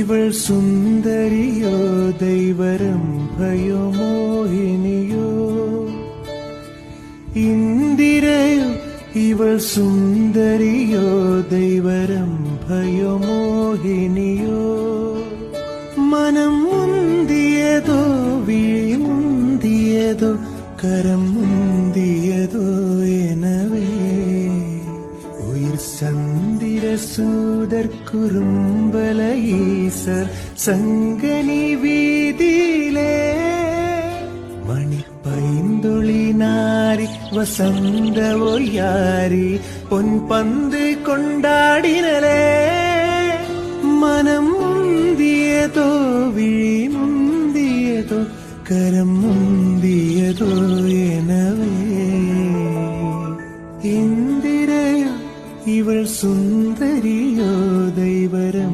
ഇവൾ സുന്ദരിയോ ദൈവരംഭയോ മോഹിനിയോ ഇന്ദിരയോ ഇവൾ സുന്ദരിയോ ദൈവരംഭയോ മോഹിനിയോ മനം മുന്തിയതോ വിഴി മുന്തിയതോ കരം മുന്തിയതോ எனவே உயிர் சந்திர சூதர் குறும்பல ஈசர் சங்கனி வீதியிலே മണിപ്പൈന്തുളി നാരി വസന്ത ഒയ്യാരി പൊൻപന്ത് കൊണ്ടാടിനലേ മനം മുന്തിയതോ വിഴി മുന്തിയതോ കരം മുന്തിയതോ எனவே ഇന്ദിരയോ ഇവൾ സുന്ദരിയോ ദൈവരം